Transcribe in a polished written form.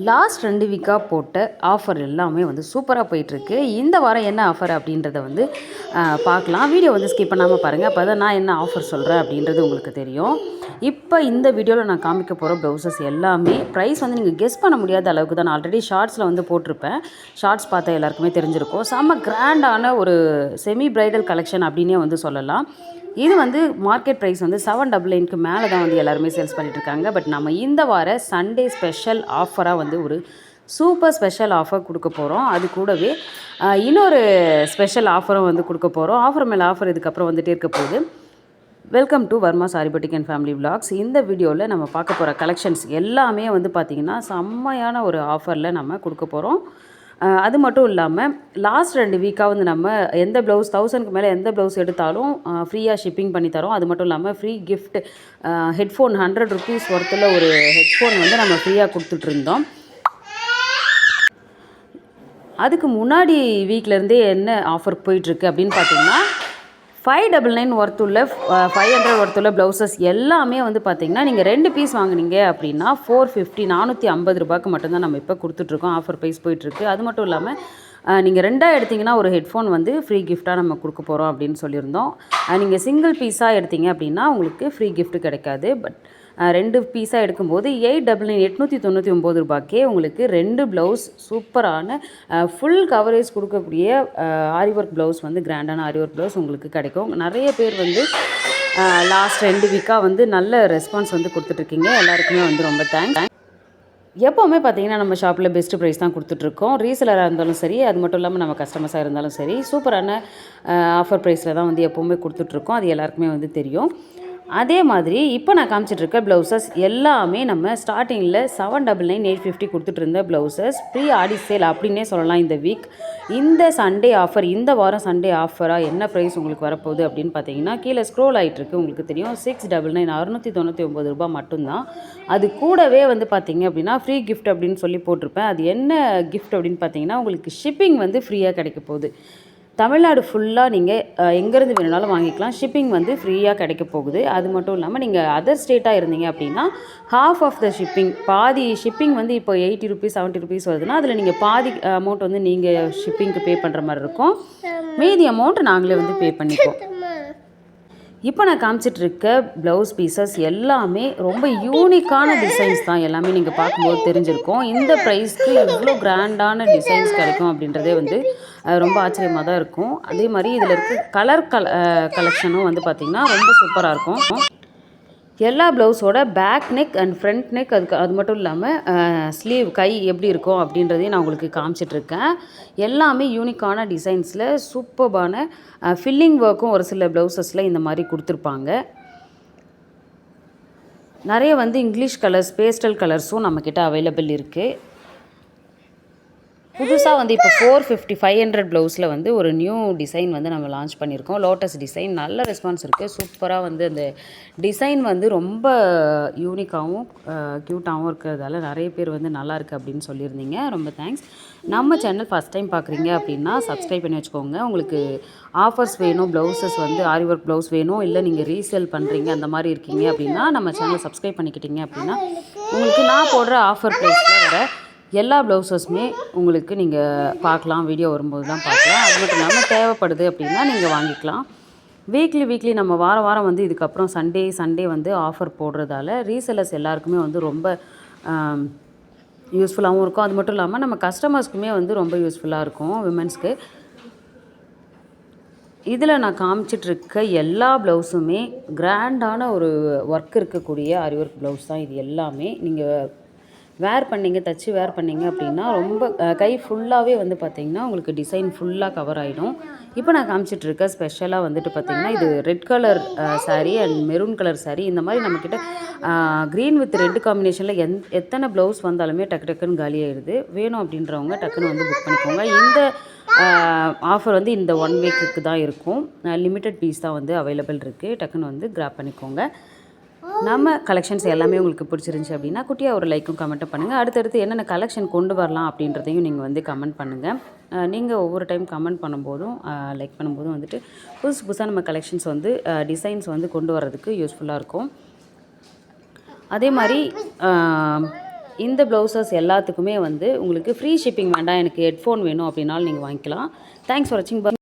Last 2 வீக்காக போட்ட offer எல்லாமே வந்து சூப்பராக போயிட்டுருக்கு. இந்த வாரம் என்ன ஆஃபர் அப்படின்றத வந்து பார்க்கலாம். வீடியோ வந்து ஸ்கிப் பண்ணாமல் பாருங்கள். அப்போ தான் நான் என்ன ஆஃபர் சொல்கிறேன் அப்படின்றது உங்களுக்கு தெரியும். இப்போ இந்த வீடியோவில் நான் காமிக்க போகிற ப்ளவுசஸ் எல்லாமே ப்ரைஸ் வந்து நீங்கள் கெஸ் பண்ண முடியாத அளவுக்கு தான். நான் ஆல்ரெடி ஷார்ட்ஸில் வந்து போட்டிருப்பேன். ஷார்ட்ஸ் பார்த்தா எல்லாருக்குமே தெரிஞ்சிருக்கும். செம்ம கிராண்டான ஒரு செமி பிரைடல் கலெக்ஷன் அப்படின்னே வந்து சொல்லலாம். இது வந்து மார்க்கெட் ப்ரைஸ் வந்து 799க்கு மேலே தான் வந்து எல்லாருமே சேல்ஸ் பண்ணிகிட்ருக்காங்க. பட் நம்ம இந்த வார சண்டே ஸ்பெஷல் ஆஃபராக வந்து ஒரு சூப்பர் ஸ்பெஷல் ஆஃபர் கொடுக்க போகிறோம். அது கூடவே இன்னொரு ஸ்பெஷல் ஆஃபரும் வந்து கொடுக்க போகிறோம். ஆஃபர் மேலே ஆஃபர் இதுக்கப்புறம் வந்துகிட்டே இருக்க போகுது. Welcome to Varma sari boutique and family vlogs. இந்த வீடியோவில் நம்ம பார்க்க போகிற கலெக்ஷன்ஸ் எல்லாமே வந்து பார்த்திங்கன்னா செம்மையான ஒரு ஆஃபரில் நம்ம கொடுக்க போகிறோம். அது மட்டும் இல்லாமல் லாஸ்ட் 2 வீக்காக வந்து நம்ம எந்த ப்ளவுஸ் 1000க்கு மேலே எந்த ப்ளவுஸ் எடுத்தாலும் ஃப்ரீயாக ஷிப்பிங் பண்ணி தரோம். அது மட்டும் இல்லாமல் ஃப்ரீ கிஃப்ட் ஹெட்ஃபோன் 100 ருபீஸ் ஒர்த்தில் ஒரு ஹெட்ஃபோன் வந்து நம்ம ஃப்ரீயாக கொடுத்துட்ருந்தோம். அதுக்கு முன்னாடி வீக்லேருந்தே என்ன ஆஃபர் போயிட்டுருக்கு அப்படின்னு பார்த்தீங்கன்னா 599 ஒர்த்துள்ள 500 ஒர்த்துள்ள ப்ளவுசஸ் எல்லாமே வந்து பார்த்திங்கன்னா நீங்கள் 2 பீஸ் வாங்கினீங்க அப்படின்னா 450 450 ரூபாய்க்கு மட்டும்தான் நம்ம இப்போ கொடுத்துட்ருக்கோம். ஆஃபர் ப்ரைஸ் போயிட்டுருக்கு. அது மட்டும் இல்லாமல் நீங்கள் 2 எடுத்திங்கன்னா ஒரு ஹெட்ஃபோன் வந்து ஃப்ரீ கிஃப்ட்டாக நம்ம கொடுக்க போகிறோம் அப்படின்னு சொல்லியிருந்தோம். நீங்கள் சிங்கிள் பீஸாக எடுத்தீங்க அப்படின்னா உங்களுக்கு ஃப்ரீ கிஃப்ட் கிடைக்காது. பட் 2 பீஸாக எடுக்கும்போது 899 ரூபாய்க்கே உங்களுக்கு 2 ப்ளவுஸ் சூப்பரான ஃபுல் கவரேஜ் கொடுக்கக்கூடிய ஆரி ஒர்க் ப்ளவுஸ் வந்து கிராண்டான ஆரி ஒர்க் ப்ளவுஸ் உங்களுக்கு கிடைக்கும். நிறைய பேர் வந்து லாஸ்ட் 2 வீக்காக வந்து நல்ல ரெஸ்பான்ஸ் வந்து கொடுத்துட்ருக்கீங்க. எல்லாருக்குமே வந்து ரொம்ப தேங்க்ஸ். எப்போவுமே பார்த்தீங்கன்னா நம்ம ஷாப்பில் பெஸ்ட்டு ப்ரைஸ் தான் கொடுத்துட்ருக்கோம். ரீசெலராக இருந்தாலும் சரி, அது மட்டும் இல்லாமல் நம்ம கஸ்டமர்ஸாக இருந்தாலும் சரி, சூப்பரான ஆஃபர் ப்ரைஸில் தான் வந்து எப்போவுமே கொடுத்துட்ருக்கோம். அது எல்லாருக்குமே வந்து தெரியும். அதே மாதிரி இப்போ நான் காமிச்சிட்ருக்க ப்ளவுசஸ் எல்லாமே நம்ம ஸ்டார்டிங்கில் 799 850 கொடுத்துட்டு இருந்த ப்ளவுசஸ் ப்ரீ ஆடி சேல் அப்படின்னே சொல்லலாம். இந்த வீக் இந்த சண்டே ஆஃபர், இந்த வாரம் சண்டே ஆஃபராக என்ன ப்ரைஸ் உங்களுக்கு வரப்போகுது அப்படின்னு பார்த்தீங்கன்னா கீழே ஸ்க்ரோல் ஆகிட்டுருக்கு, உங்களுக்கு தெரியும். 699 699 ரூபாய் மட்டும்தான். அது கூடவே வந்து பார்த்தீங்க அப்படின்னா ஃப்ரீ கிஃப்ட் அப்படின்னு சொல்லி போட்டிருப்பேன். அது என்ன கிஃப்ட் அப்படின்னு பார்த்தீங்கன்னா உங்களுக்கு ஷிப்பிங் வந்து ஃப்ரீயாக கிடைக்க போகுது. தமிழ்நாடு ஃபுல்லாக நீங்கள் எங்கேருந்து வேணுனாலும் வாங்கிக்கலாம். ஷிப்பிங் வந்து ஃப்ரீயாக கிடைக்க போகுது. அது மட்டும் இல்லாமல் நீங்கள் அதர் ஸ்டேட்டாக இருந்தீங்க அப்படின்னா ஹாஃப் ஆஃப் த ஷிப்பிங், பாதி ஷிப்பிங் வந்து இப்போ 80 ருபீஸ் 70 ருபீஸ் வருதுன்னா அதில் நீங்கள் பாதி அமௌண்ட் வந்து நீங்கள் ஷிப்பிங்க்கு பே பண்ணுற மாதிரி இருக்கும். மீதி அமௌண்ட் நாங்களே வந்து பே பண்ணிப்போம். இப்போ நான் காமிச்சிட்ருக்க ப்ளவுஸ் பீசஸ் எல்லாமே ரொம்ப யூனிக்கான டிசைன்ஸ் தான். எல்லாமே நீங்கள் பார்க்கும்போது தெரிஞ்சிருக்கும். இந்த ப்ரைஸ்க்கு இவ்வளோ கிராண்டான டிசைன்ஸ் கிடைக்கும் அப்படின்றதே வந்து ரொம்ப ஆச்சரியமாக தான் இருக்கும். அதே மாதிரி இதில் இருக்க கலெக்ஷனும் வந்து பார்த்திங்கன்னா ரொம்ப சூப்பராக இருக்கும். எல்லா ப்ளவுஸோட back neck and front neck அது மட்டும் இல்லாமல் ஸ்லீவ் கை எப்படி இருக்கும் அப்படின்றதையும் நான் உங்களுக்கு காமிச்சிட்ருக்கேன். எல்லாமே யூனிக்கான டிசைன்ஸில் சூப்பர்பான ஃபில்லிங் ஒர்க்கும் ஒரு சில ப்ளவுசஸில் இந்த மாதிரி கொடுத்துருப்பாங்க. நிறைய வந்து இங்கிலீஷ் கலர்ஸ், பேஸ்டல் கலர்ஸும் நம்மக்கிட்ட அவைலபிள் இருக்குது. புதுசாக வந்து இப்போ 450 500 ப்ளவுஸில் வந்து ஒரு நியூ டிசைன் வந்து நம்ம லான்ச் பண்ணியிருக்கோம். லோட்டஸ் டிசைன் நல்ல ரெஸ்பான்ஸ் இருக்குது. சூப்பராக வந்து அந்த டிசைன் வந்து ரொம்ப யூனிக்காகவும் க்யூட்டாகவும் இருக்கிறதால நிறைய பேர் வந்து நல்லாயிருக்கு அப்படின்னு சொல்லியிருந்தீங்க. ரொம்ப தேங்க்ஸ். நம்ம சேனல் ஃபஸ்ட் டைம் பார்க்குறீங்க அப்படின்னா சப்ஸ்கிரைப் பண்ணி வச்சுக்கோங்க. உங்களுக்கு ஆஃபர்ஸ் வேணும், ப்ளவுசஸ் வந்து ஆரி ஒர்க் ப்ளவுஸ் வேணும், இல்லை நீங்கள் ரீசேல் பண்ணுறீங்க அந்த மாதிரி இருக்கீங்க அப்படின்னா நம்ம சேனலை சப்ஸ்கிரைப் பண்ணிக்கிட்டீங்க அப்படின்னா உங்களுக்கு நான் போடுற ஆஃபர் ப்ரைஸில் வர எல்லா ப்ளவுசஸுமே உங்களுக்கு நீங்கள் பார்க்கலாம். வீடியோ வரும்போது தான் பார்க்கலாம். அது மட்டும் இல்லாமல் தேவைப்படுது அப்படின்னா நீங்கள் வாங்கிக்கலாம். வீக்லி நம்ம வாரம் வந்து இதுக்கப்புறம் சண்டே வந்து ஆஃபர் போடுறதால ரீசெல்லர்ஸ் எல்லாருக்குமே வந்து ரொம்ப யூஸ்ஃபுல்லாகவும் இருக்கும். அது மட்டும் இல்லாமல் நம்ம கஸ்டமர்ஸ்க்குமே வந்து ரொம்ப யூஸ்ஃபுல்லாக இருக்கும் விமென்ஸ்க்கு. இதில் நான் காமிச்சிட்ருக்க எல்லா ப்ளவுஸுமே கிராண்டான ஒரு ஒர்க் இருக்கக்கூடிய ஆரி ஒர்க் ப்ளவுஸ் தான். இது எல்லாமே நீங்கள் தச்சு வேர் பண்ணிங்க அப்படின்னா ரொம்ப கை ஃபுல்லாகவே வந்து பார்த்திங்கன்னா உங்களுக்கு டிசைன் ஃபுல்லாக கவர் ஆகிடும். இப்போ நான் காமிச்சிட்ருக்க ஸ்பெஷலாக வந்துட்டு பார்த்திங்கன்னா இது red colour sari and maroon colour sari. இந்த மாதிரி நம்மக்கிட்ட க்ரீன் வித் ரெட் காம்பினேஷனில் எத்தனை ப்ளவுஸ் வந்தாலுமே டக்குன்னு காலி ஆகிடுது. வேணும் அப்படின்றவங்க டக்குன்னு வந்து புக் பண்ணிக்கோங்க. இந்த ஆஃபர் வந்து இந்த 1 வீக்குக்கு தான் இருக்கும். லிமிட்டட் பீஸ் தான் வந்து அவைலபிள் இருக்குது. டக்குன்னு வந்து கிராப் பண்ணிக்கோங்க. நம்ம கலெக்ஷன்ஸ் எல்லாமே உங்களுக்கு பிடிச்சிருந்துச்சி அப்படின்னா குட்டியாக ஒரு லைக்கும் கமெண்ட்டும் பண்ணுங்கள். அடுத்தடுத்து என்னென்ன கலெக்ஷன் கொண்டு வரலாம் அப்படின்றதையும் நீங்கள் வந்து கமெண்ட் பண்ணுங்கள். நீங்கள் ஒவ்வொரு டைம் கமெண்ட் பண்ணும்போதும் லைக் பண்ணும்போதும் வந்துட்டு புதுசாக நம்ம கலெக்ஷன்ஸ் வந்து டிசைன்ஸ் வந்து கொண்டு வர்றதுக்கு யூஸ்ஃபுல்லாக இருக்கும். அதே மாதிரி இந்த ப்ளவுசஸ் எல்லாத்துக்குமே வந்து உங்களுக்கு ஃப்ரீ ஷிப்பிங் வேண்டாம், எனக்கு ஹெட்ஃபோன் வேணும் அப்படின்னாலும் நீங்கள் வாங்கிக்கலாம். தேங்க்ஸ் ஃபார் வாட்சிங்.